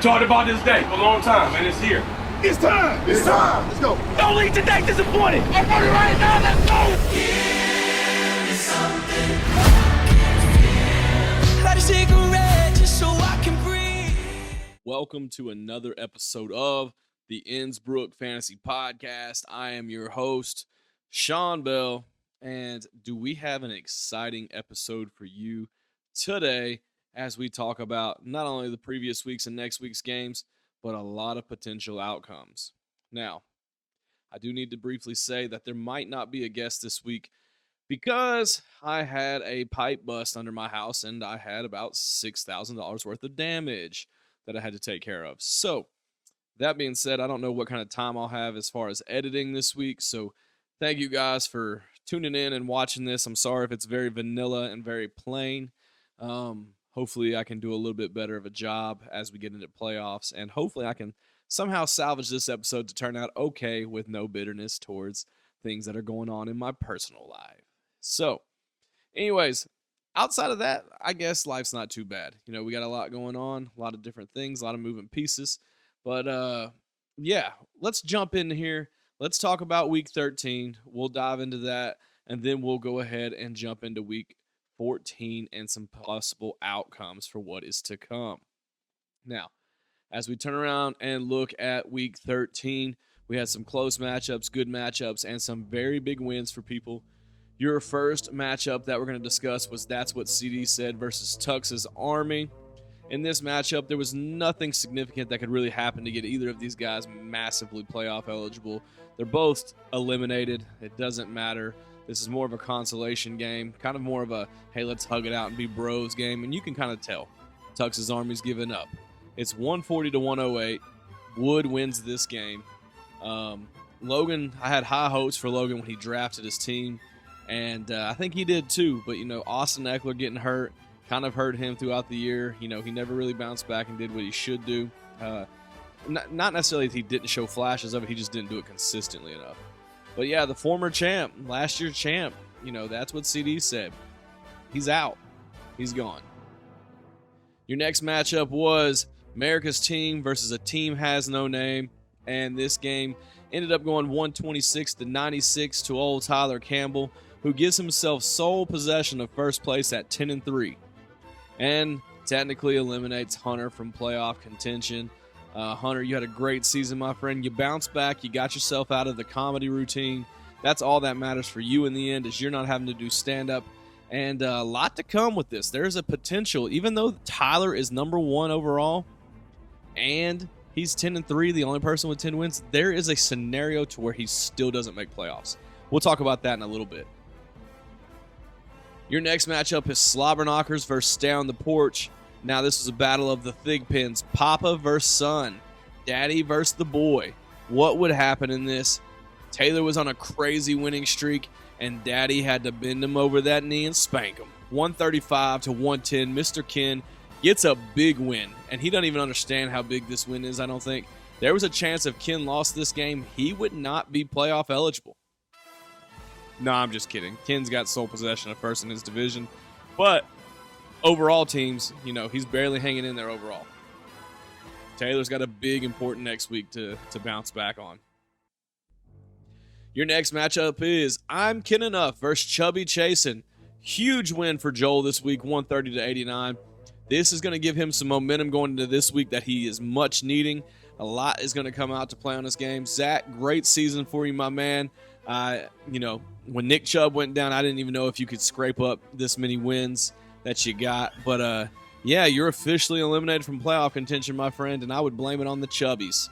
talked about this day for a long time, and it's here. It's time. It's time. Let's go. Don't leave today disappointed. I'm ready right now. Let's go. Give me something light a cigarette just so I can breathe. Welcome to another episode of the Innsbrooke Fantasy Podcast. I am your host, Shaun Bell, and do we have an exciting episode for you today as we talk about not only the previous week's and next week's games, but a lot of potential outcomes. Now, I do need to briefly say that there might not be a guest this week because I had a pipe bust under my house and I had about $6,000 worth of damage that I had to take care of. So, that being said, I don't know what kind of time I'll have as far as editing this week, so thank you guys for tuning in and watching this. I'm sorry if it's very vanilla and very plain. Hopefully I can do a little bit better of a job as we get into playoffs, and hopefully I can somehow salvage this episode to turn out okay with no bitterness towards things that are going on in my personal life. So, anyways, outside of that, I guess life's not too bad. You know, we got a lot going on, a lot of different things, a lot of moving pieces. But, yeah, let's jump in here. Let's talk about Week 13. We'll dive into that, and then we'll go ahead and jump into Week 14 and some possible outcomes for what is to come. Now, as we turn around and look at Week 13, we had some close matchups, good matchups, and some very big wins for people. Your first matchup that we're going to discuss was That's What CD Said versus Tux's Army. In this matchup, there was nothing significant that could really happen to get either of these guys massively playoff eligible. They're both eliminated. It doesn't matter. This is more of a consolation game, kind of more of a, hey, let's hug it out and be bros game. And you can kind of tell Tux's Army's given up. It's 140-108. Wood wins this game. Logan, I had high hopes for Logan when he drafted his team, and I think he did too. But, you know, Austin Eckler getting hurt kind of hurt him throughout the year. You know, he never really bounced back and did what he should do. Not necessarily that he didn't show flashes of it, he just didn't do it consistently enough. But yeah, the former champ, last year's champ, you know, that's what CD said. He's out. He's gone. Your next matchup was America's Team versus a team has no name. And this game ended up going 126-96 to old Tyler Campbell, who gives himself sole possession of first place at 10-3. And technically eliminates Hunter from playoff contention. Hunter, you had a great season, my friend. You bounced back. You got yourself out of the comedy routine. That's all that matters for you in the end, is you're not having to do stand-up. And a lot to come with this. There's a potential, even though Tyler is number one overall, and he's 10-3, the only person with 10 wins, there is a scenario to where he still doesn't make playoffs. We'll talk about that in a little bit. Your next matchup is Slobberknockers versus Stay on the Porch. Now, this is a battle of the Thigpens. Papa versus son. Daddy versus the boy. What would happen in this? Taylor was on a crazy winning streak, and Daddy had to bend him over that knee and spank him. 135-110. Mr. Ken gets a big win, and he doesn't even understand how big this win is, I don't think. There was a chance if Ken lost this game, he would not be playoff eligible. No, I'm just kidding. Ken's got sole possession of first in his division. But overall teams, you know, he's barely hanging in there overall. Taylor's got a big, important next week to bounce back on. Your next matchup is I'm Ken Enough versus Chubby Chasin'. Huge win for Joel this week, 130-89. This is going to give him some momentum going into this week that he is much needing. A lot is going to come out to play on this game. Zach, great season for you, my man. You know, when Nick Chubb went down, I didn't even know if you could scrape up this many wins that you got. But, yeah, you're officially eliminated from playoff contention, my friend, and I would blame it on the Chubbies.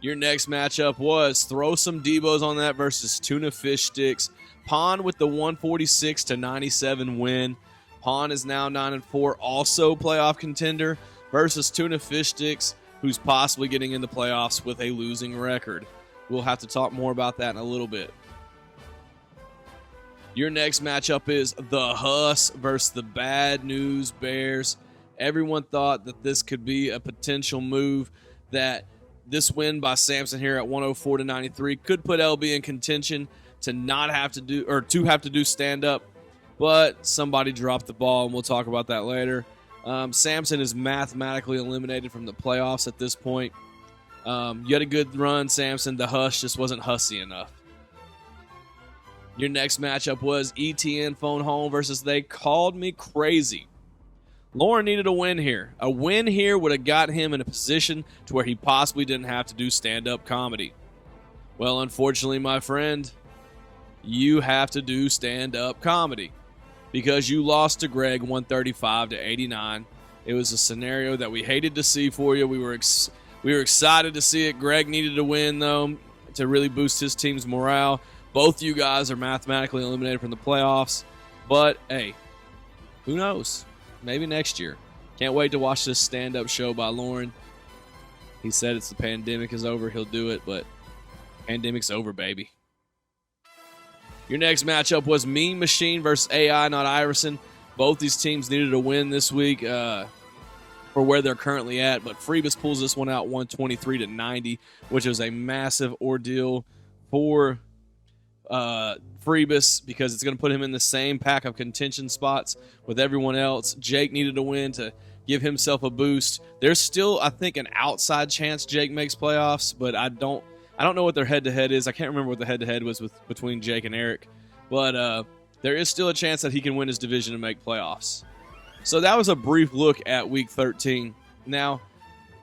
Your next matchup was Throw Some Debos on that versus Tuna Fish Sticks. Pond with the 146-97 win. Pond is now 9-4, also playoff contender, versus Tuna Fish Sticks, who's possibly getting in the playoffs with a losing record. We'll have to talk more about that in a little bit. Your next matchup is the Huss versus the Bad News Bears. Everyone thought that this could be a potential move, that this win by Samson here at 104-93 could put LB in contention to not have to do, or to have to do stand up, but somebody dropped the ball, and we'll talk about that later. Samson is mathematically eliminated from the playoffs at this point. You had a good run, Samson. The hush just wasn't hussy enough. Your next matchup was ETN Phone Home versus They Called Me Crazy. Lauren needed a win here. A win here would have got him in a position to where he possibly didn't have to do stand-up comedy. Well, unfortunately, my friend, you have to do stand-up comedy because you lost to Greg 135-89. It was a scenario that we hated to see for you. We were excited to see it. Greg needed to win, though, to really boost his team's morale. Both you guys are mathematically eliminated from the playoffs. But, hey, who knows? Maybe next year. Can't wait to watch this stand-up show by Lauren. He said it's the pandemic is over. He'll do it, but pandemic's over, baby. Your next matchup was Mean Machine versus AI Not Iverson. Both these teams needed a win this week for where they're currently at, but Freebus pulls this one out 123-90, which was a massive ordeal for Freebus because it's going to put him in the same pack of contention spots with everyone else. Jake needed a win to give himself a boost. There's still, I think, an outside chance Jake makes playoffs, but I don't know what their head-to-head is. I can't remember what the head-to-head was between Jake and Eric, but there is still a chance that he can win his division and make playoffs. So that was a brief look at Week 13. Now,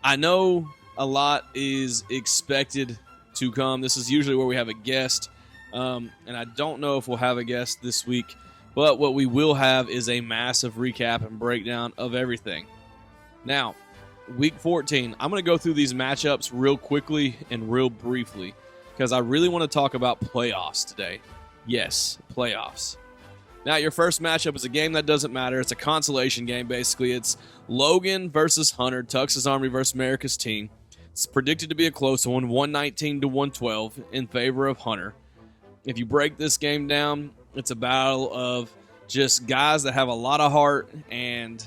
I know a lot is expected to come. This is usually where we have a guest. And I don't know if we'll have a guest this week, but what we will have is a massive recap and breakdown of everything. Now, Week 14, I'm going to go through these matchups real quickly and real briefly because I really want to talk about playoffs today. Yes, playoffs. Now, your first matchup is a game that doesn't matter. It's a consolation game, basically. It's Logan versus Hunter, Tux's Army versus America's team. It's predicted to be a close one, 119-112 in favor of Hunter. If you break this game down, it's a battle of just guys that have a lot of heart and,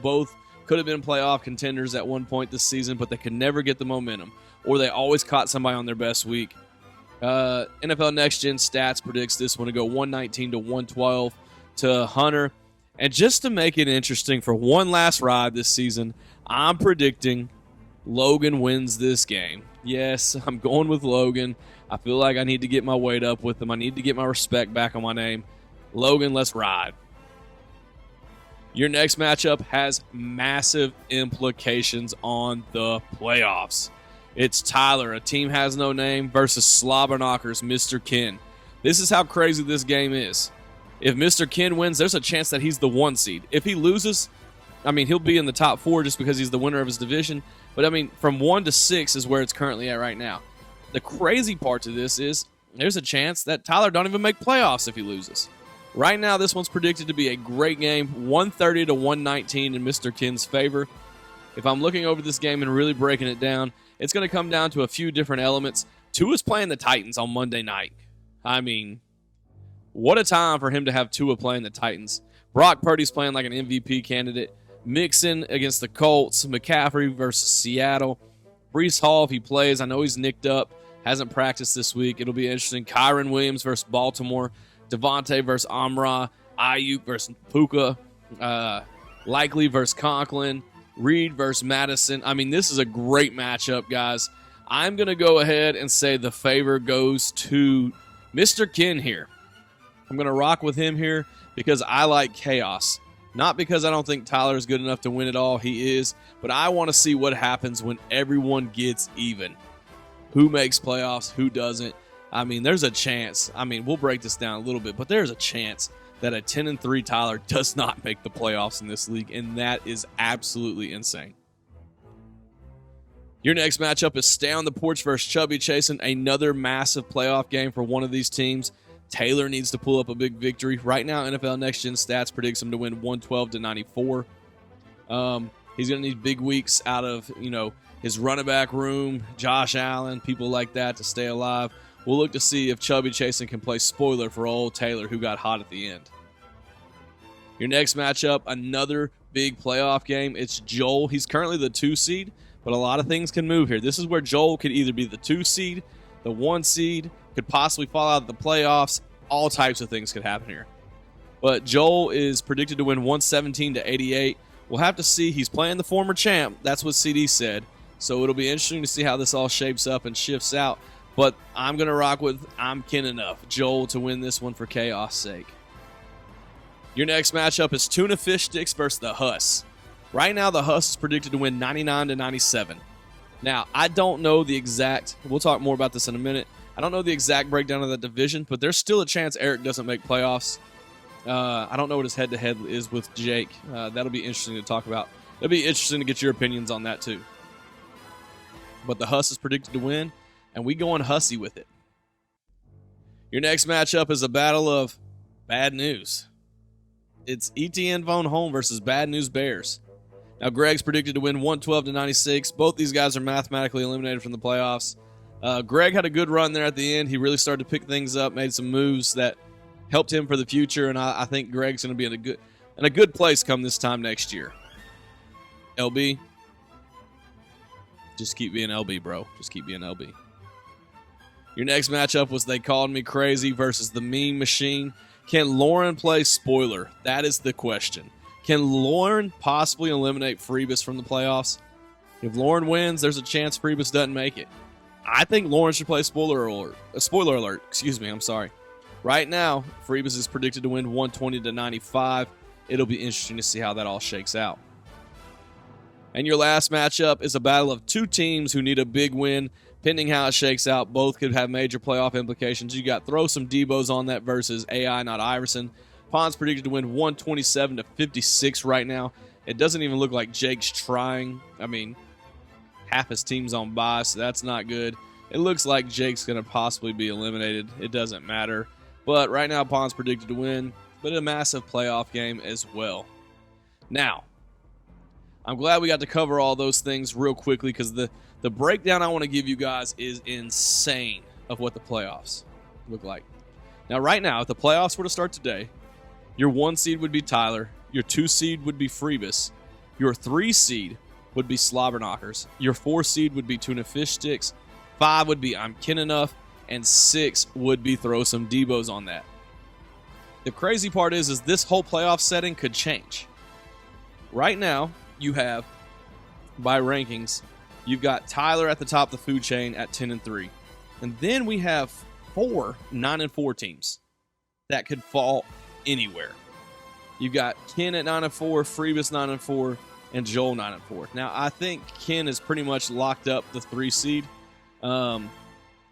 both could have been playoff contenders at one point this season, but they could never get the momentum, or they always caught somebody on their best week. NFL Next Gen Stats predicts this one to go 119-112 to Hunter. And just to make it interesting for one last ride this season, I'm predicting Logan wins this game. Yes, I'm going with Logan. I feel like I need to get my weight up with him. I need to get my respect back on my name. Logan, let's ride. Your next matchup has massive implications on the playoffs. It's Tyler, a team has no name, versus Slobberknockers, Mr. Ken. This is how crazy this game is. If Mr. Ken wins, there's a chance that he's the 1 seed. If he loses, he'll be in the top 4 just because he's the winner of his division. But, from 1 to 6 is where it's currently at right now. The crazy part to this is there's a chance that Tyler don't even make playoffs if he loses. Right now, this one's predicted to be a great game, 130-119 in Mr. Ken's favor. If I'm looking over this game and really breaking it down, it's going to come down to a few different elements. Tua's playing the Titans on Monday night. What a time for him to have Tua playing the Titans. Brock Purdy's playing like an MVP candidate. Mixon against the Colts. McCaffrey versus Seattle. Breece Hall, if he plays, I know he's nicked up. Hasn't practiced this week. It'll be interesting. Kyron Williams versus Baltimore. Devontae versus Amra. Ayuk versus Puka. Likely versus Conklin. Reed versus Madison. This is a great matchup, guys. I'm going to go ahead and say the favor goes to Mr. Ken here. I'm going to rock with him here because I like chaos. Not because I don't think Tyler's good enough to win it all. He is. But I want to see what happens when everyone gets even. Who makes playoffs? Who doesn't? There's a chance. We'll break this down a little bit, but there's a chance that a 10-3 Tyler does not make the playoffs in this league, and that is absolutely insane. Your next matchup is Stay on the Porch versus Chubby Chasin', another massive playoff game for one of these teams. Taylor needs to pull up a big victory. Right now, NFL Next Gen Stats predicts him to win 112-94. He's going to need big weeks out of, his running back room, Josh Allen, people like that to stay alive. We'll look to see if Chubby Chasin' can play spoiler for old Taylor, who got hot at the end. Your next matchup, another big playoff game. It's Joel. He's currently the 2 seed, but a lot of things can move here. This is where Joel could either be the 2 seed, the 1 seed, could possibly fall out of the playoffs. All types of things could happen here. But Joel is predicted to win 117-88. We'll have to see. He's playing the former champ. That's what CD said. So it'll be interesting to see how this all shapes up and shifts out. But I'm going to rock with I'm kin enough, Joel, to win this one for chaos sake. Your next matchup is Tuna Fish Sticks versus the Huss. Right now, the Huss is predicted to win 99-97. Now, I don't know the exact, we'll talk more about this in a minute. I don't know the exact breakdown of that division, but there's still a chance Eric doesn't make playoffs. I don't know what his head-to-head is with Jake. That'll be interesting to talk about. It'll be interesting to get your opinions on that, too. But the Huss is predicted to win, and we going Hussy with it. Your next matchup is a battle of bad news. It's ETN Von Home versus Bad News Bears. Now, Greg's predicted to win 112-96. Both these guys are mathematically eliminated from the playoffs. Greg had a good run there at the end. He really started to pick things up, made some moves that helped him for the future, and I think Greg's going to be in a good place come this time next year. LB, just keep being LB, bro. Just keep being LB. Your next matchup was They Called Me Crazy versus the Mean Machine. Can Lauren play spoiler? That is the question. Can Lauren possibly eliminate Freebus from the playoffs? If Lauren wins, there's a chance Freebus doesn't make it. I think Lauren should play spoiler alert. I'm sorry. Right now, Freebus is predicted to win 120-95. It'll be interesting to see how that all shakes out. And your last matchup is a battle of two teams who need a big win. Pending how it shakes out, both could have major playoff implications. You got Throw Some Debos on that versus AI Not Iverson. Pond's predicted to win 127-56 right now. It doesn't even look like Jake's trying. I mean, half his team's on bye, so that's not good. It looks like Jake's going to possibly be eliminated. It doesn't matter. But right now, Pond's predicted to win, but a massive playoff game as well. Now, I'm glad we got to cover all those things real quickly because the breakdown I want to give you guys is insane of what the playoffs look like. Now, right now, if the playoffs were to start today, your 1 seed would be Tyler, your 2 seed would be Freebus, your 3 seed would be Slobberknockers, your 4 seed would be Tuna Fish Sticks, 5 would be I'm Kin Enough, and 6 would be Throw Some Debos on that. The crazy part is this whole playoff setting could change. Right now, you have, by rankings, you've got Tyler at the top of the food chain at 10-3. And then we have 4 9-4 teams that could fall anywhere. You've got Ken at 9-4, Freebus 9-4, and Joel 9-4. Now, I think Ken is pretty much locked up the 3 seed,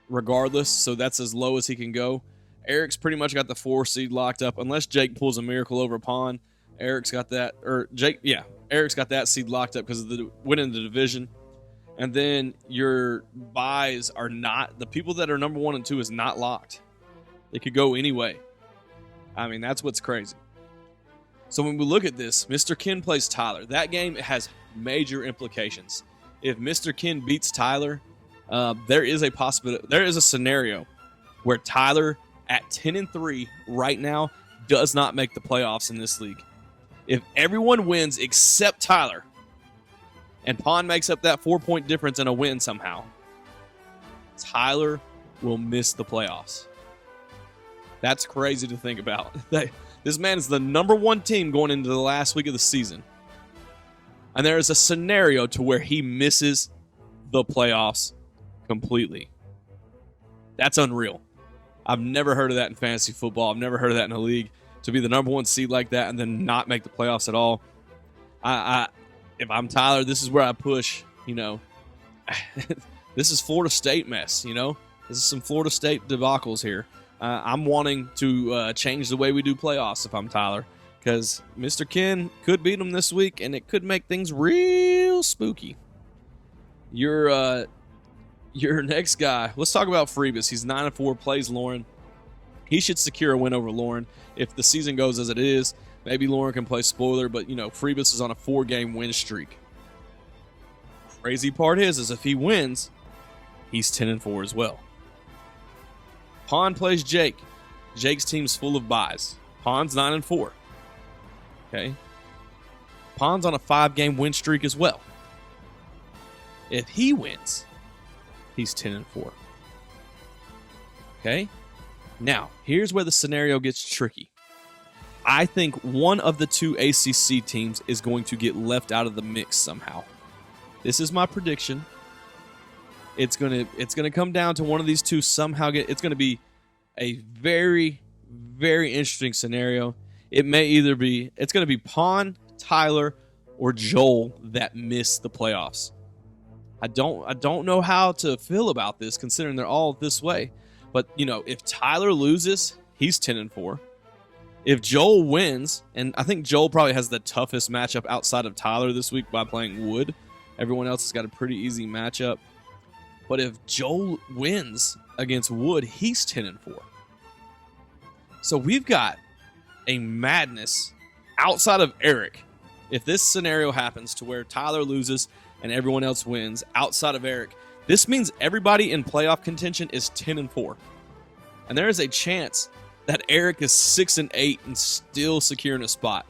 regardless, so that's as low as he can go. Eric's pretty much got the 4 seed locked up, unless Jake pulls a miracle over Pond. Eric's got that seed locked up because of the winning the division. And then your buys are not, the people that are number 1 and 2 is not locked. It could go any way. I mean, that's what's crazy. So when we look at this, Mr. Ken plays Tyler. That game has major implications. If Mr. Ken beats Tyler, there is a possibility, there is a scenario where Tyler at 10-3 right now does not make the playoffs in this league. If everyone wins except Tyler, and Pond makes up that 4-point difference in a win somehow, Tyler will miss the playoffs. That's crazy to think about. This man is the number 1 team going into the last week of the season. And there is a scenario to where he misses the playoffs completely. That's unreal. I've never heard of that in fantasy football. I've never heard of that in a league. To be the number 1 seed like that and then not make the playoffs at all. If I'm Tyler, this is where I push, this is Florida State mess, This is some Florida State debacles here. I'm wanting to change the way we do playoffs if I'm Tyler, because Mr. Ken could beat him this week, and it could make things real spooky. Your next guy, let's talk about Freebus. He's 9-4, plays Lauren. He should secure a win over Lauren. If the season goes as it is, maybe Lauren can play spoiler, but, Freebus is on a 4-game win streak. Crazy part is if he wins, he's 10-4 as well. Pond plays Jake. Jake's team's full of buys. Pond's 9-4. Okay. Pond's on a 5-game win streak as well. If he wins, he's 10-4. Okay. Now, here's where the scenario gets tricky. I think one of the two ACC teams is going to get left out of the mix somehow. This is my prediction. It's gonna come down to one of these two somehow. It's gonna be a very, very interesting scenario. It's gonna be Pon, Tyler, or Joel that miss the playoffs. I don't know how to feel about this considering they're all this way. But if Tyler loses, he's 10-4. If Joel wins, and I think Joel probably has the toughest matchup outside of Tyler this week by playing Wood. Everyone else has got a pretty easy matchup. But if Joel wins against Wood, he's 10-4. So we've got a madness outside of Eric. If this scenario happens to where Tyler loses and everyone else wins outside of Eric, this means everybody in playoff contention is 10-4. And there is a chance that Eric is 6-8 and still securing a spot.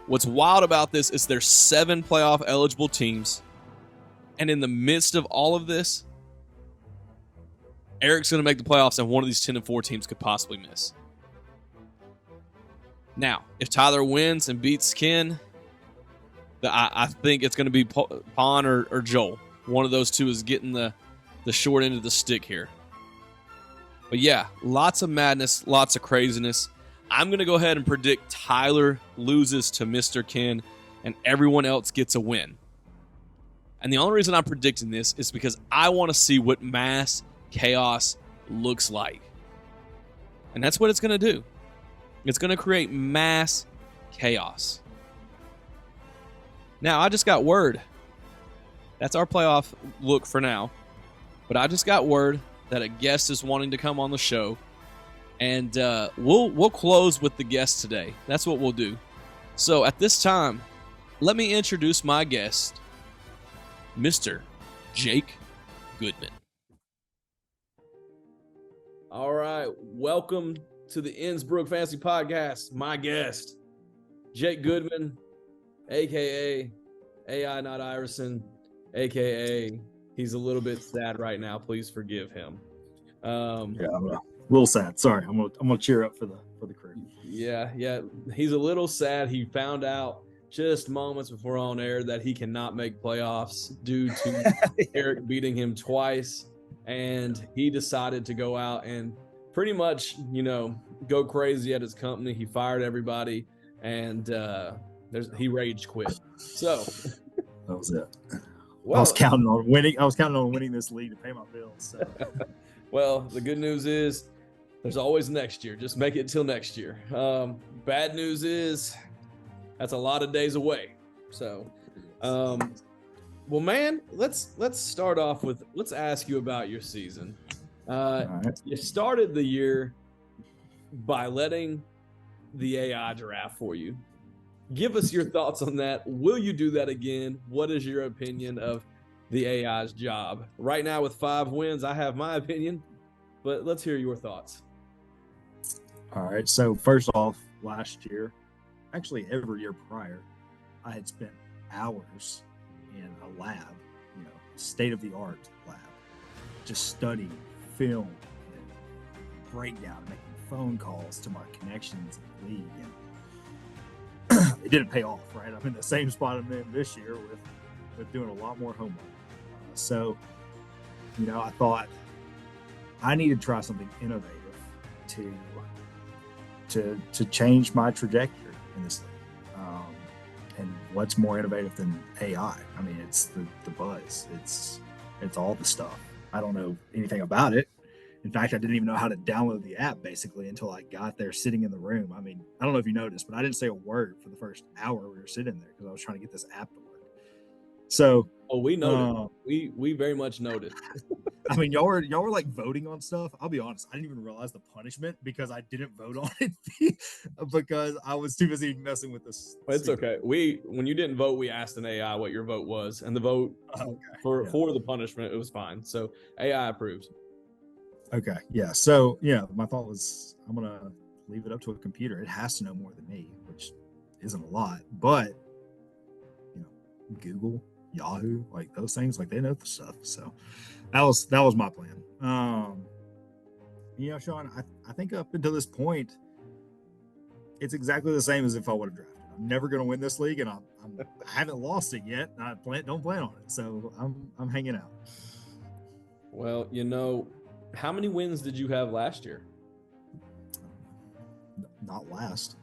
What's wild about this is there's 7 playoff eligible teams. And in the midst of all of this, Eric's going to make the playoffs and one of these 10-4 teams could possibly miss. Now, if Tyler wins and beats Ken, I think it's going to be Pon or Joel. One of those two is getting the short end of the stick here. But yeah, lots of madness, lots of craziness. I'm going to go ahead and predict Tyler loses to Mr. Ken and everyone else gets a win. And the only reason I'm predicting this is because I want to see what mass chaos looks like. And that's what it's going to do. It's going to create mass chaos. Now, I just got word. That's our playoff look for now. But I just got word that a guest is wanting to come on the show. And we'll close with the guest today. That's what we'll do. So at this time, let me introduce my guest, Mr. Jake Goodman. All right. Welcome to the Innsbrooke Fantasy Podcast. My guest, Jake Goodman, a.k.a. AI Not Iverson, a.k.a. he's a little bit sad right now. Please forgive him. I'm a little sad. Sorry, I'm gonna cheer up for the crew. Yeah. He's a little sad. He found out just moments before on air that he cannot make playoffs due to Eric beating him twice, and he decided to go out and pretty much, go crazy at his company. He fired everybody, and he rage quit. So that was it. Well, I was counting on winning this league to pay my bills. So. Well, the good news is there's always next year. Just make it till next year. Bad news is that's a lot of days away. So, well, man, let's start off with, let's ask you about your season. Right. You started the year by letting the AI draft for you. Give us your thoughts on that. Will you do that again? What is your opinion of the AI's job? Right now with 5 wins, I have my opinion, but let's hear your thoughts. All right. So first off, last year, actually every year prior, I had spent hours in a lab, state-of-the-art lab, just studying film and breakdown, making phone calls to my connections in the league. And it didn't pay off, right? I'm in the same spot I'm in this year with doing a lot more homework. So, I thought I needed to try something innovative to change my trajectory in this league. And what's more innovative than AI? I mean, it's the buzz. It's all the stuff. I don't know anything about it. In fact, I didn't even know how to download the app basically until I got there sitting in the room. I mean, I don't know if you noticed, but I didn't say a word for the first hour we were sitting there because I was trying to get this app to work. So, we noticed. We very much noticed. I mean, y'all were like voting on stuff. I'll be honest, I didn't even realize the punishment because I didn't vote on it because I was too busy messing with this. It's okay. When you didn't vote, we asked an AI what your vote was, and the vote for the punishment, it was fine. So AI approves. Okay. Yeah. So, my thought was I'm going to leave it up to a computer. It has to know more than me, which isn't a lot, but Google, Yahoo, like those things, like they know the stuff. So that was my plan. Shaun, I think up until this point, it's exactly the same as if I would have drafted. I'm never going to win this league, and I haven't lost it yet. And don't plan on it, so I'm hanging out. Well, how many wins did you have last year? Not last.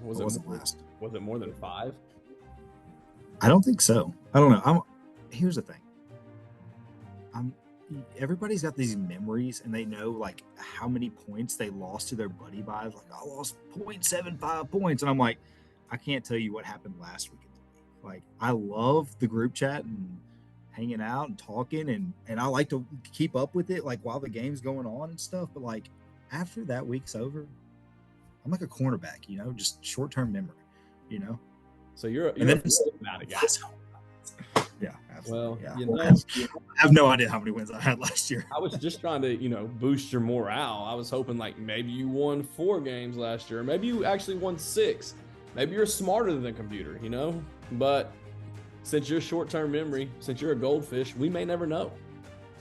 Was it wasn't last? Was it more than 5? I don't think so. I don't know. Here's the thing. Everybody's got these memories, and they know like how many points they lost to their buddy by. Like, I lost 0.75 points, and I'm like, I can't tell you what happened last week. Like, I love the group chat and hanging out and talking, and I like to keep up with it like while the game's going on and stuff. But like after that week's over, I'm like a cornerback, just short-term memory, So you're and then about it, guys. Yeah, absolutely. Well, I have no idea how many wins I had last year. I was just trying to, boost your morale. I was hoping like maybe you won 4 games last year, or maybe you actually won 6. Maybe you're smarter than the computer, But since you're short-term memory, since you're a goldfish, we may never know.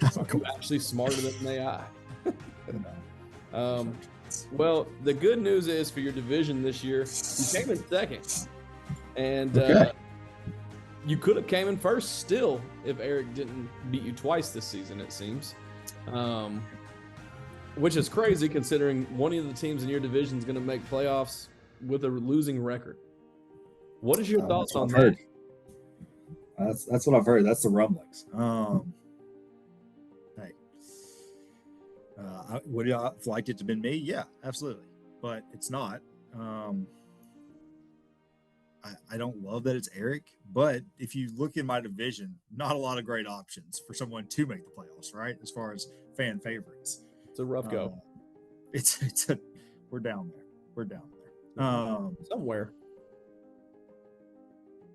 You're actually smarter than an AI. Well, the good news is for your division this year, you came in second, and you could have came in first still if Eric didn't beat you twice this season. It seems, which is crazy considering one of the teams in your division is going to make playoffs with a losing record. What is your thoughts on that? That's what I've heard. That's the rumblings. Hey, would you have liked it to have been me? Yeah, absolutely. But it's not. I don't love that it's Eric, but if you look in my division, not a lot of great options for someone to make the playoffs, right? As far as fan favorites. It's a rough go. We're down there. We're down there. Somewhere.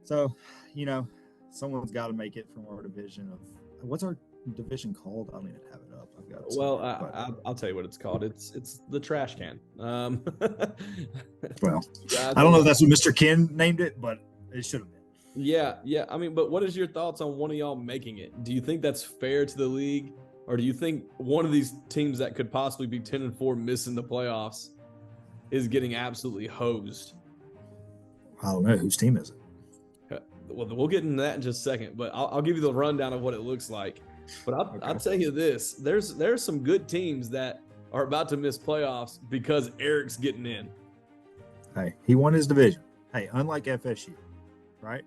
So, someone's got to make it from our division of what's our division called? I don't even have it up. I've got it. Well, I'll tell you what it's called. It's the trash can. Well, I don't know if that's what Mr. Ken named it, but it should have been. Yeah. I mean, but what is your thoughts on one of y'all making it? Do you think that's fair to the league, or do you think one of these teams that could possibly be 10-4 missing the playoffs is getting absolutely hosed? I don't know. Whose team is it? Well, we'll get into that in just a second, but I'll give you the rundown of what it looks like. But I'll tell you this: there's some good teams that are about to miss playoffs because Eric's getting in. Hey, he won his division. Hey, unlike FSU, right?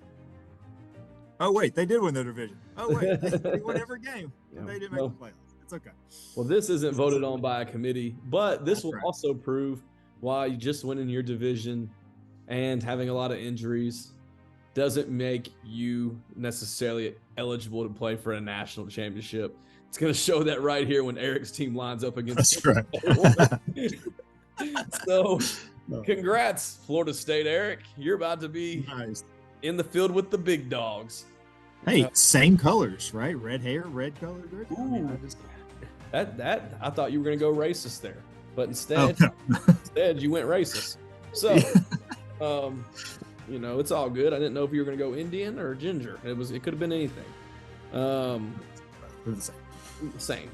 Oh wait, they did win their division. Oh wait, they won every game. They didn't make the playoffs. It's okay. Well, this isn't voted on by a committee, but this will also prove why you just winning your division and having a lot of injuries doesn't make you necessarily eligible to play for a national championship. It's going to show that right here when Eric's team lines up against. That's right. So, congrats, Florida State, Eric. You're about to be in the field with the big dogs. Hey, same colors, right? Red hair, red color. Ooh, I thought you were going to go racist there, but instead you went racist. So, it's all good. I didn't know if you were going to go Indian or ginger. It could have been anything. Same.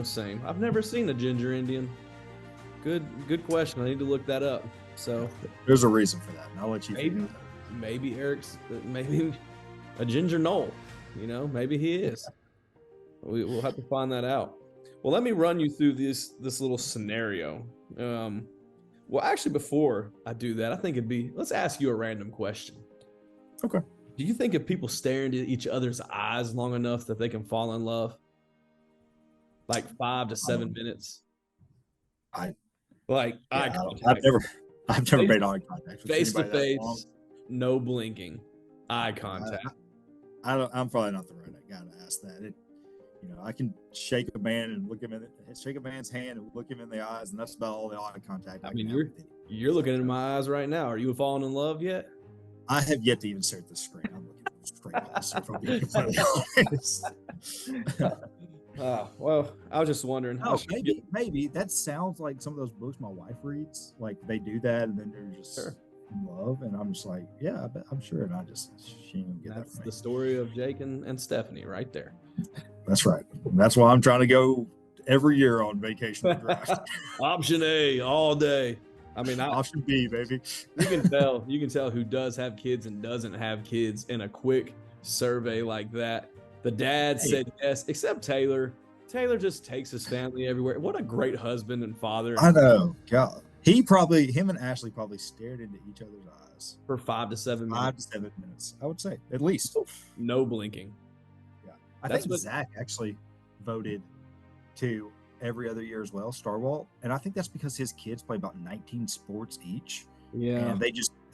Same. I've never seen a ginger Indian. Good question. I need to look that up. So there's a reason for that. And I'll let you. Maybe Eric's a ginger knoll. Maybe he is. We'll have to find that out. Well, let me run you through this little scenario. Well, actually, before I do that, I think let's ask you a random question. Okay. Do you think if people stare into each other's eyes long enough that they can fall in love? Like 5 to 7 minutes? Eye contact. I've never made eye contact. Face to face, no blinking, eye contact. I'm probably not the right guy to ask that. I can shake a man and shake a man's hand and look him in the eyes, and that's about all the eye contact. I mean, you're looking into my eyes right now. Are you falling in love yet? I have yet to even stare at the screen. I'm looking at the screen. If I'm being completely honest. Well, I was just wondering. Maybe that sounds like some of those books my wife reads. Like they do that, and then they're just in love, and I'm just like, yeah, I'm sure. And she didn't get That's that. That's the story of Jake and Stephanie right there. That's right. That's why I'm trying to go every year on vacation to draft. Option A all day. I mean, Option B, baby. you can tell who does have kids and doesn't have kids in a quick survey like that. The dad said yes, except Taylor. Taylor just takes his family everywhere. What a great husband and father. I know. God. Him and Ashley probably stared into each other's eyes For 5 to 7 minutes. 5 to 7 minutes, I would say, at least. No blinking. Yeah. I think Zach actually voted to every other year as well, Starwall. And I think that's because his kids play about 19 sports each. Yeah. And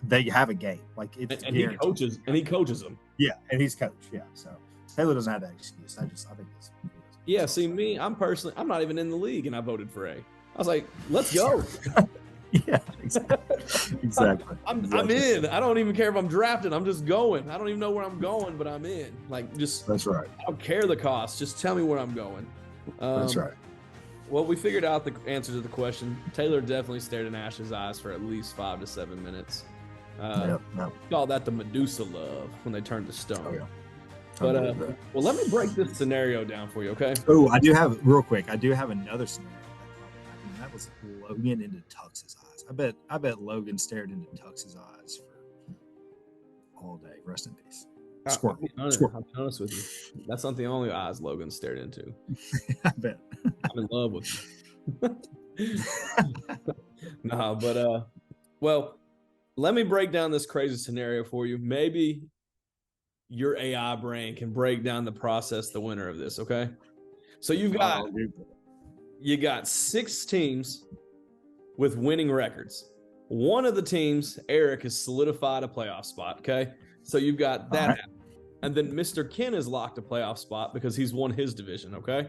they have a game. Like it's and he coaches them. Yeah, and he's coach. Yeah. So Taylor doesn't have that excuse. I think it's yeah, see me, I'm not even in the league and I voted for A. I was like, let's go. Yeah, exactly. I'm in. I don't even care if I'm drafted. I'm just going. I don't even know where I'm going, but I'm in. Like, just that's right. I don't care the cost. Just tell me where I'm going. That's right. Well, we figured out the answer to the question. Taylor definitely stared in Ash's eyes for at least 5 to 7 minutes. Call that the Medusa love when they turned to stone. Oh, yeah. But well, let me break this scenario down for you, okay? Oh, I do have another scenario. That was Logan into Tux's eyes. I bet Logan stared into Tux's eyes for all day. Rest in peace. I'll be honest with you. That's not the only eyes Logan stared into. I bet. I'm in love with you. No, but well, let me break down this crazy scenario for you. Maybe your AI brain can break down the process, the winner of this, okay? So you got 6 teams with winning records. One of the teams, Eric, has solidified a playoff spot, okay? So you've got that happening. And then Mr. Ken has locked a playoff spot because he's won his division, okay?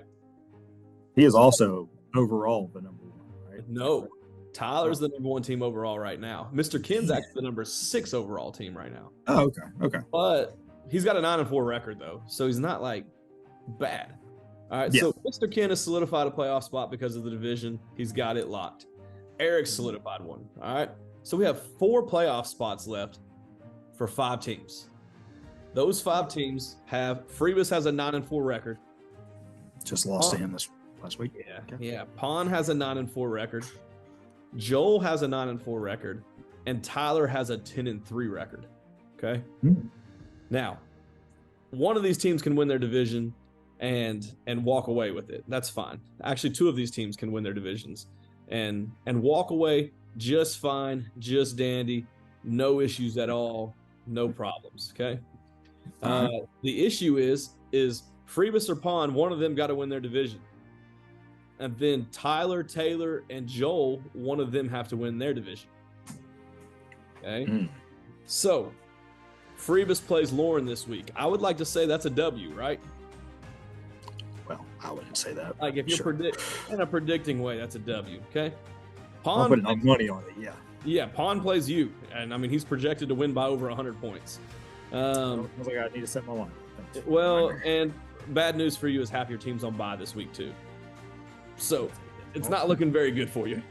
He is also overall the number 1, right? No. Tyler's the number 1 team overall right now. Mr. Ken's actually the number 6 overall team right now. Oh, okay. But he's got a 9-4 record, though, so he's not, like, bad. All right, so Mr. Ken has solidified a playoff spot because of the division. He's got it locked. Eric solidified one, all right? So we have 4 playoff spots left for 5 teams. Those 5 teams have – Freebus has a 9-4 record. Just lost to him this last week. Yeah. Pon has a 9-4 record. Joel has a 9-4 record. And Tyler has a 10-3 record, okay? Now, one of these teams can win their division and walk away with it. That's fine. Actually, 2 of these teams can win their divisions and walk away just fine, just dandy, no issues at all, no problems, okay? The issue is Freebus or Pon, one of them got to win their division. And then Tyler, Taylor, and Joel, one of them have to win their division. Okay? So, Freebus plays Lauren this week. I would like to say that's a W, right? Well, I wouldn't say that. Like, if you're in a predicting way, that's a W, okay? I'll put money on it, yeah. Yeah, Pon plays you. And, I mean, he's projected to win by over 100 points. I was like, I need to set my line. Thanks. Well, and bad news for you is half your team's on bye this week, too. So, it's not looking very good for you.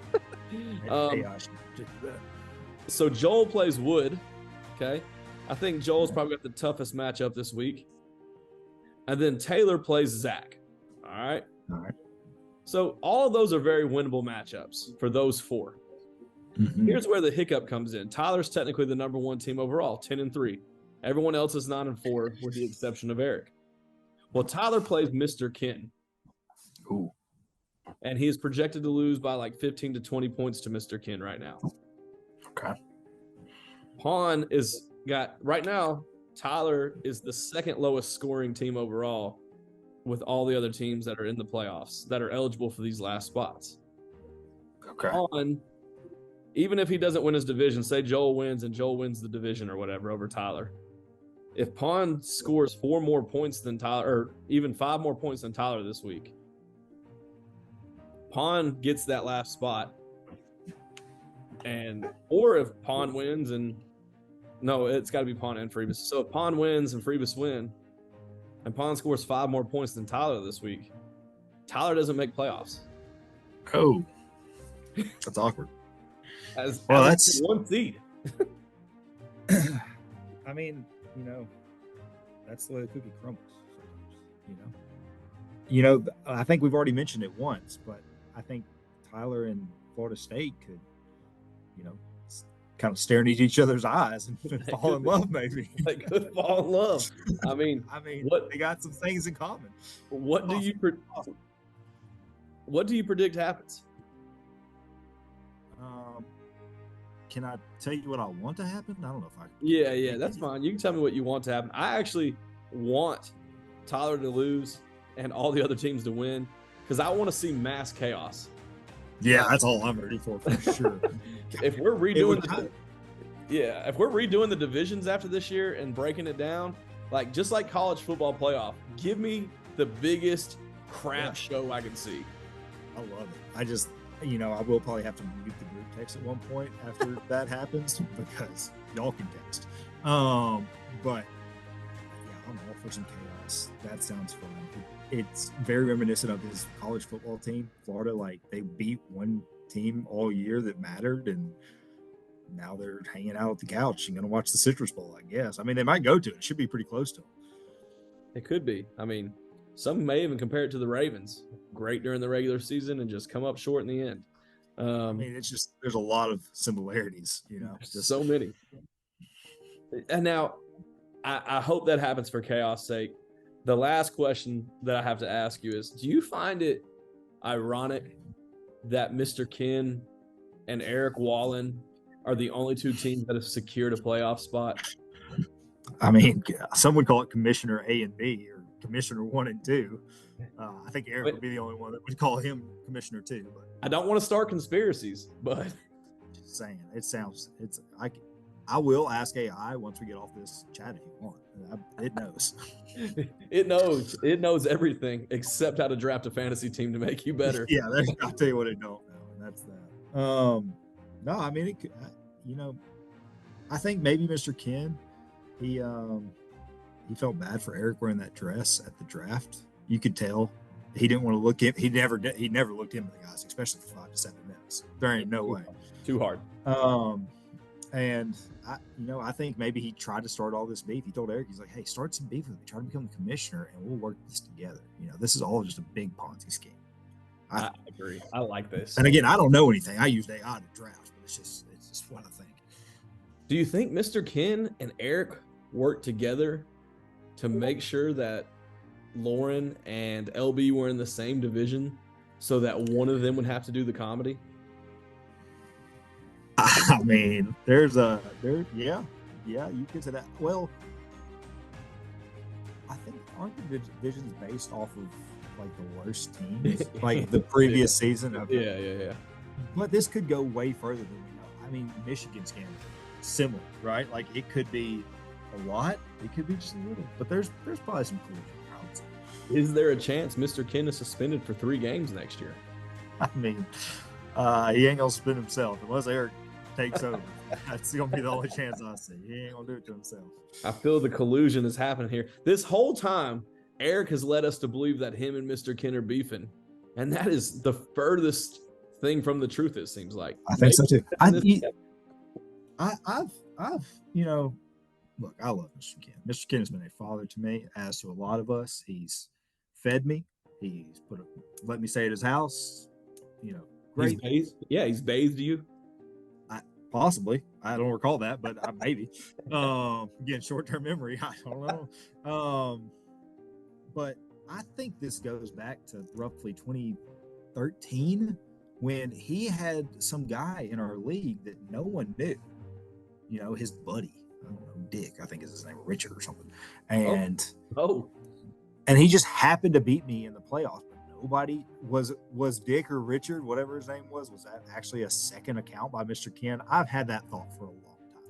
So, Joel plays Wood, okay? I think Joel's probably got the toughest matchup this week. And then Taylor plays Zach, all right? All right. So, all of those are very winnable matchups for those 4. Here's where the hiccup comes in. Tyler's technically the number 1 team overall, 10-3. Everyone else is 9-4 with the exception of Eric. Well, Tyler plays Mr. Ken. Ooh. And he is projected to lose by like 15 to 20 points to Mr. Ken right now. Okay. Pon is got right now, Tyler is the 2nd lowest scoring team overall with all the other teams that are in the playoffs that are eligible for these last spots. Okay. Pon, even if he doesn't win his division, say Joel wins and Joel wins the division or whatever over Tyler. If Pon scores 4 more points than Tyler, or even 5 more points than Tyler this week, Pon gets that last spot. Or if Pon wins it's got to be Pon and Freebus. So if Pon wins and Freebus win, and Pon scores 5 more points than Tyler this week, Tyler doesn't make playoffs. Oh, that's awkward. As that's 1 seed. I mean, that's the way the cookie crumbles. I think we've already mentioned it once, but I think Tyler and Florida State could kind of staring at each other's eyes and fall in love, maybe. They could fall in love. I mean, what they got some things in common. What do you predict happens? Can I tell you what I want to happen? I don't know if I. Yeah, that's fine. You can tell me what you want to happen. I actually want Tyler to lose and all the other teams to win because I want to see mass chaos. Yeah, that's all I'm ready for sure. If we're redoing the divisions after this year and breaking it down, like just like college football playoff, give me the biggest crap show I can see. I love it. I just, I will probably have to mute the group text at one point after that happens because y'all can text. But yeah, I'm all for some chaos. That sounds fun. It's very reminiscent of his college football team, Florida. Like they beat one team all year that mattered, and now they're hanging out at the couch and going to watch the Citrus Bowl, I guess. I mean, they might go to it. It should be pretty close to them. It could be. I mean, some may even compare it to the Ravens. Great during the regular season and just come up short in the end. I mean, it's just there's a lot of similarities, Just so many. And now, I hope that happens for chaos' sake. The last question that I have to ask you is, do you find it ironic that Mr. Ken and Eric Wallen are the only two teams that have secured a playoff spot? I mean, some would call it Commissioner A and B or Commissioner 1 and 2. I think Eric would be the only one that would call him Commissioner 2. But I don't want to start conspiracies, but just saying, I will ask AI once we get off this chat if you want. It knows. It knows everything except how to draft a fantasy team to make you better. Yeah, I'll tell you what it don't know, and that's that. No, I mean, it could, I think maybe Mr. Ken, he felt bad for Eric wearing that dress at the draft. You could tell he didn't want to look him. He never looked him in the eyes, especially for 5 to 7 minutes. There ain't no way. Too hard. And I think maybe he tried to start all this beef. He told Eric, he's like, hey, start some beef with me. Try to become the commissioner and we'll work this together. This is all just a big Ponzi scheme. I agree. I like this. And again, I don't know anything. I used AI to draft, but it's just what I think. Do you think Mr. Ken and Eric worked together to make sure that Lauren and LB were in the same division so that one of them would have to do the comedy? I mean, you could say that. Well, I think aren't the divisions based off of like the worst teams, like the previous season? Yeah. But this could go way further than we know. I mean, Michigan's game similar, right? Like it could be a lot, it could be just a little, but there's probably some collusion. Is there a chance Mr. Ken is suspended for 3 games next year? I mean, he ain't gonna suspend himself unless Eric takes over. That's gonna be the only chance I see. He ain't gonna do it to himself. I feel the collusion is happening here. This whole time, Eric has led us to believe that him and Mr. Ken are beefing, and that is the furthest thing from the truth. It seems like. I think so too. Look, I love Mr. Ken. Mr. Ken has been a father to me, as to a lot of us. He's fed me. He's let me stay at his house. Great. He's bathed you. Possibly. I don't recall that, but maybe. Again, short-term memory. I don't know. But I think this goes back to roughly 2013 when he had some guy in our league that no one knew. His buddy. I don't know, Dick, I think is his name, Richard or something. And and he just happened to beat me in the playoffs. Nobody was Dick or Richard, whatever his name was that actually a second account by Mr. Ken? I've had that thought for a long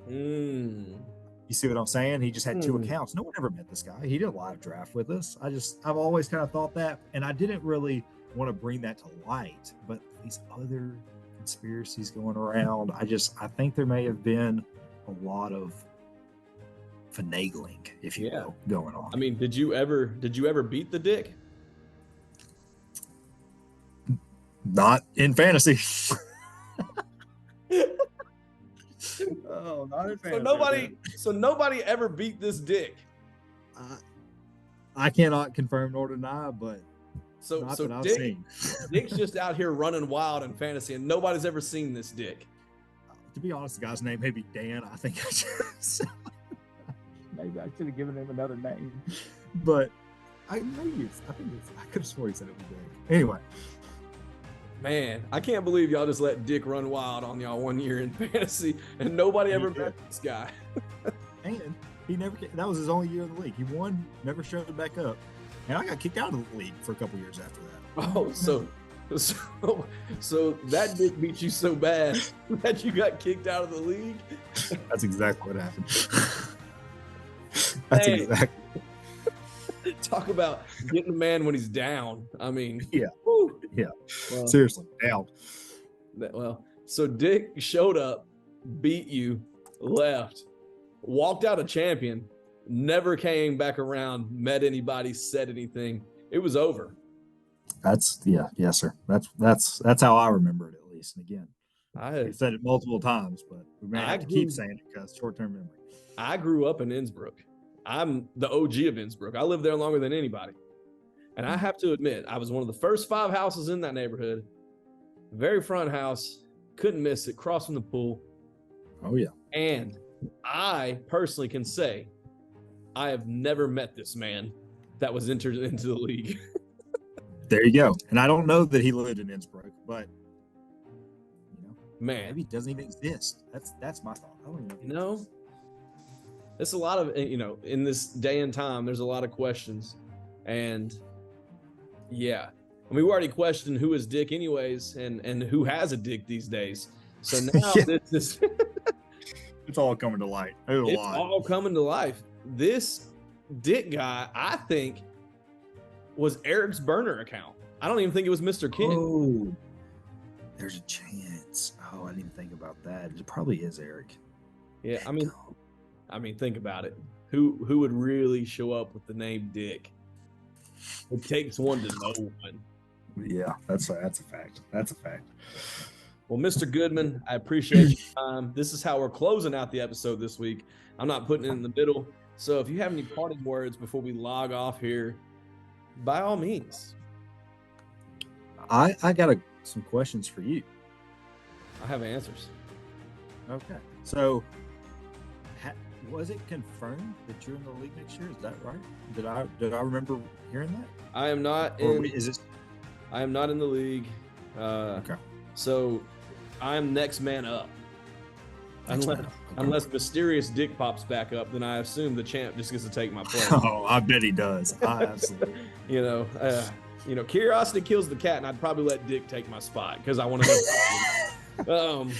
time. You see what I'm saying? He just had 2 accounts. No one ever met this guy. He did a live draft with us. I've always kind of thought that, and I didn't really want to bring that to light, but these other conspiracies going around, I think there may have been a lot of finagling, if you will, going on. I mean, did you ever beat the Dick? Not in fantasy. Oh, not in fantasy. So nobody ever beat this Dick. I cannot confirm nor deny, but so I've seen. Dick's just out here running wild in fantasy, and nobody's ever seen this Dick. to be honest, the guy's name may be Dan. I think maybe I should have given him another name, but I could have sworn he said it was Dick. Anyway, Man, I can't believe y'all just let Dick run wild on y'all 1 year in fantasy, and nobody ever met this guy. and he never. That was his only year in the league. He won, never showed back up, and I got kicked out of the league for a couple years after that. Oh, so that Dick beat you so bad that you got kicked out of the league? That's exactly what happened. That's exactly. Talk about getting a man when he's down. I mean, yeah, whew. yeah. Well, Seriously, down. So Dick showed up, beat you, left, walked out a champion, never came back around, met anybody, said anything. It was over. Yes, sir. That's how I remember it, at least. And again, I've said it multiple times, but we may have to keep saying it because short-term memory. I grew up in Innsbrook. I'm the OG of Innsbrook. I lived there longer than anybody. And I have to admit, I was one of the first 5 houses in that neighborhood. Very front house. Couldn't miss it. Cross from the pool. Oh, yeah. And I personally can say I have never met this man that was entered into the league. There you go. And I don't know that he lived in Innsbrook, but man, maybe he doesn't even exist. That's my thought. I don't even know. It's a lot of, in this day and time, there's a lot of questions. And yeah, I mean, we already questioned who is Dick anyways, and who has a dick these days. So now this is it's all coming to light. It's all coming to life. This Dick guy, I think, was Eric's burner account. I don't even think it was Mr. Ken. Oh, there's a chance. Oh, I didn't even think about that. It probably is Eric. Yeah, I mean, think about it. Who would really show up with the name Dick? It takes one to know one. Yeah, that's a fact. That's a fact. Well, Mr. Goodman, I appreciate your time. This is how we're closing out the episode this week. I'm not putting it in the middle. So if you have any parting words before we log off here, by all means. I got some questions for you. I have answers. Okay. So was it confirmed that you're in the league next year? Is that right? Did I remember hearing that? I am not I am not in the league. Okay. So I'm next man up. Unless mysterious Dick pops back up, then I assume the champ just gets to take my place. Oh, I bet he does. Absolutely. Curiosity kills the cat, and I'd probably let Dick take my spot because I want to know.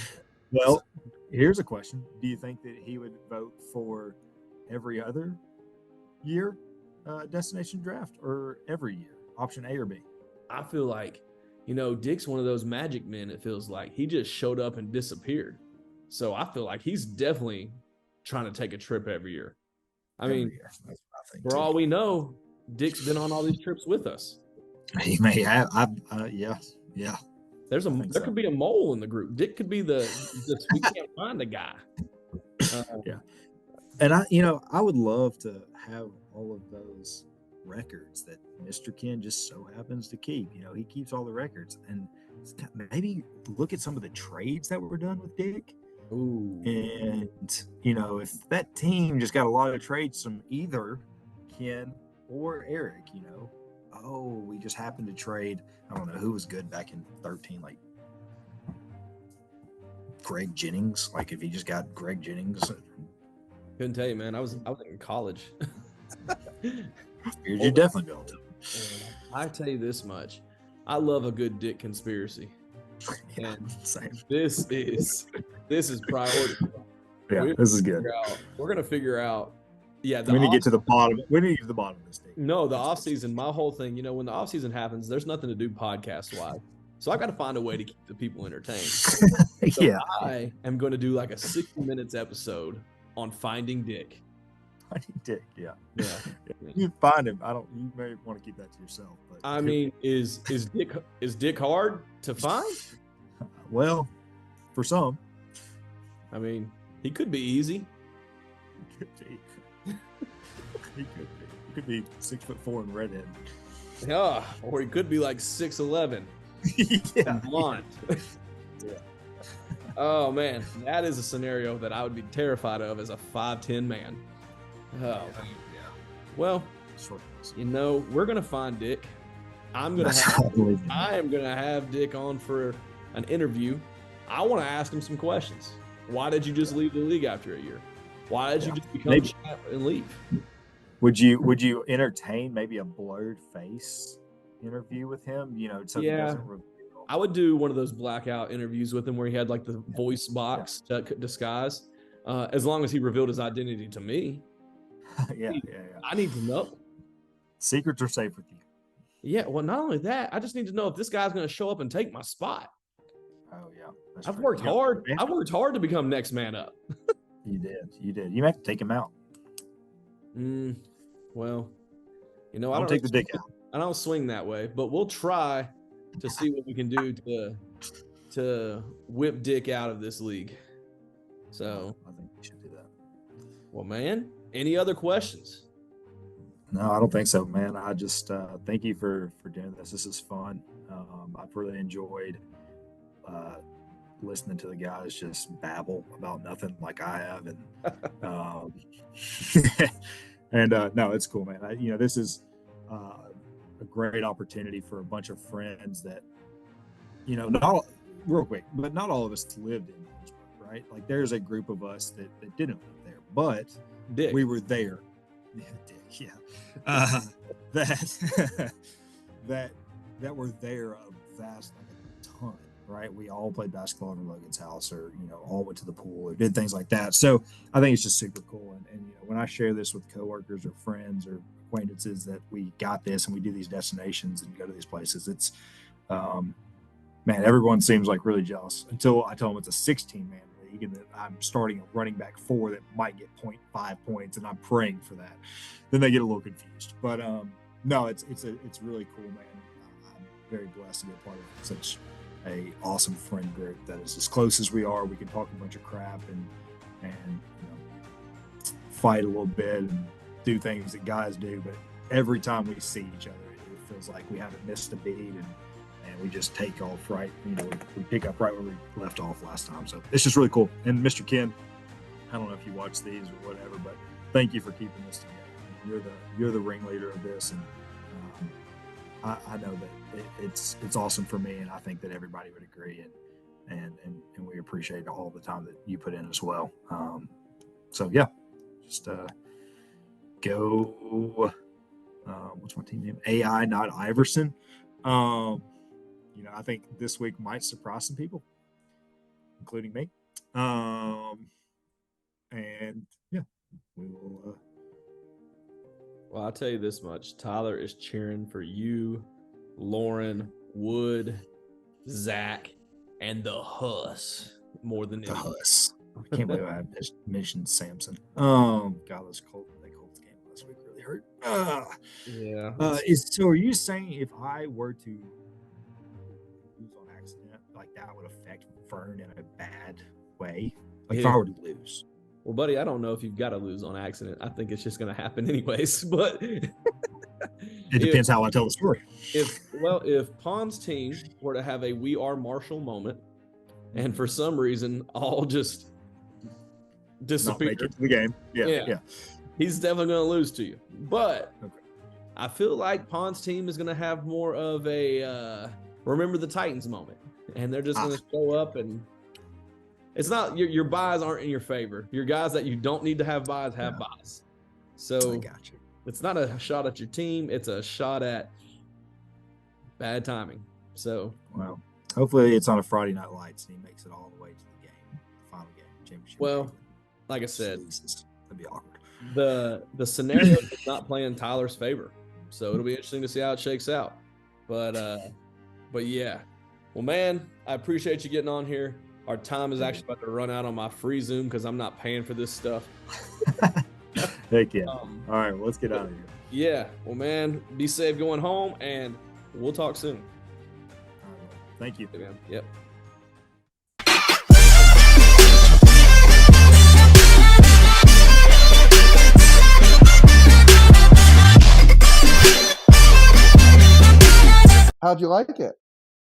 Well, here's a question. Do you think that he would vote for every other year destination draft or every year? Option A or B? I feel like, Dick's one of those magic men, it feels like. He just showed up and disappeared. So I feel like he's definitely trying to take a trip every year. That's what I think, for all we know, Dick's been on all these trips with us. He may have. Yeah. There could be a mole in the group. Dick could be we can't find a guy. Yeah. And I would love to have all of those records that Mr. Ken just so happens to keep. He keeps all the records, and maybe look at some of the trades that were done with Dick. Ooh. And if that team just got a lot of trades from either Ken or Eric, we just happened to trade. I don't know who was good back in 13, like Greg Jennings. Like if he just got Greg Jennings. Couldn't tell you, man. I was in college. You're definitely built to. I tell you this much. I love a good Dick conspiracy. Yeah, and same. This is priority. Yeah, this is good. We're gonna figure out. Yeah, we need to get to the bottom. We need to get to the bottom of this thing. No, the off season. My whole thing. When the off season happens, there's nothing to do podcast wise. So I got to find a way to keep the people entertained. So yeah, I am going to do like a 60 minutes episode on finding Dick. Finding Dick. Yeah. Yeah. You find him. You may want to keep that to yourself. But I mean, is Dick hard to find? Well, for some. I mean, he could be easy. He could be 6'4" and redhead. Yeah, or he could be like 6'11". Yeah, blonde. Yeah. Oh man, that is a scenario that I would be terrified of as a 5'10" man. Oh, Yeah. well, Short. we're gonna find Dick. I am gonna have Dick on for an interview. I want to ask him some questions. Why did you just leave the league after a year? Why did you just become champ and leave? Would you entertain maybe a blurred face interview with him? So he doesn't reveal. I would do one of those blackout interviews with him where he had like the voice box to disguise, as long as he revealed his identity to me. Yeah. I need to know. Secrets are safe with you. Yeah, well, not only that, I just need to know if this guy's going to show up and take my spot. Oh yeah, I've worked hard. I've worked hard to become next man up. You did. You have to take him out. Well, I don't take the dick out. I don't swing that way, but we'll try to see what we can do to whip Dick out of this league. So I think we should do that. Well, man, any other questions? No, I don't think so, man. I just thank you for doing this. This is fun. I've really enjoyed listening to the guys just babble about nothing like I have, and no, it's cool, man. This is a great opportunity for a bunch of friends that, not real quick, but not all of us lived in Innsbrook, right? Like there's a group of us that didn't live there, but Dick. We were there. Yeah, Dick, yeah. That were there a vast, like a ton, right? We all played basketball in Logan's house, or all went to the pool or did things like that. So I think it's just super cool. And when I share this with coworkers or friends or acquaintances that we got this and we do these destinations and go to these places, it's man, everyone seems like really jealous until I tell them it's a 16-man league and that I'm starting a running back 4 that might get 0.5 points, and I'm praying for that. Then they get a little confused. But no, it's really cool, man. I'm very blessed to be a part of such a awesome friend group that is as close as we are. We can talk a bunch of crap and fight a little bit and do things that guys do, but every time we see each other, it feels like we haven't missed a beat, and we just take off right. We pick up right where we left off last time. So it's just really cool. And Mr. Ken, I don't know if you watch these or whatever, but thank you for keeping this together. You're the ringleader of this, and I know that it's awesome for me, and I think that everybody would agree, and we appreciate all the time that you put in as well. So yeah, just go. What's my team name? AI Not Iverson. I think this week might surprise some people, including me. And yeah, we will. Well, I'll tell you this much. Tyler is cheering for you, Lauren, Wood, Zach, and the Huss more than The anything. Huss. I can't believe I mentioned Samson. God, those Colts game last week really hurt. Yeah. So are you saying if I were to lose on accident, like that would affect Vern in a bad way? Like if I were to lose. Well, buddy, I don't know if you've got to lose on accident. I think it's just going to happen anyways. But It depends how I tell the story. If Pond's team were to have a "We Are Marshall" moment, and for some reason all just Not disappear, make it to the game. Yeah. he's definitely going to lose to you. But Okay. I feel like Pond's team is going to have more of a remember the Titans moment, and they're just going to show up, and it's not your buys aren't in your favor. Your guys that you don't need to have buys have buys. So I got you. it's not a shot at your team. It's a shot at bad timing. So, Well, hopefully it's on a Friday Night Lights and he makes it all the way to the game, the final game, championship. well, game. like I said, Loses. That'd be awkward. the scenario is not playing Tyler's favor. So it'll be interesting to see how it shakes out. But yeah. Well, man, I appreciate you getting on here. Our time is actually about to run out on my free Zoom because I'm not paying for this stuff. Heck yeah. All right, well, let's get out of here. Yeah. Well, man, be safe going home, and we'll talk soon. All right, well, thank you. Okay, man. Yep. How'd you like it?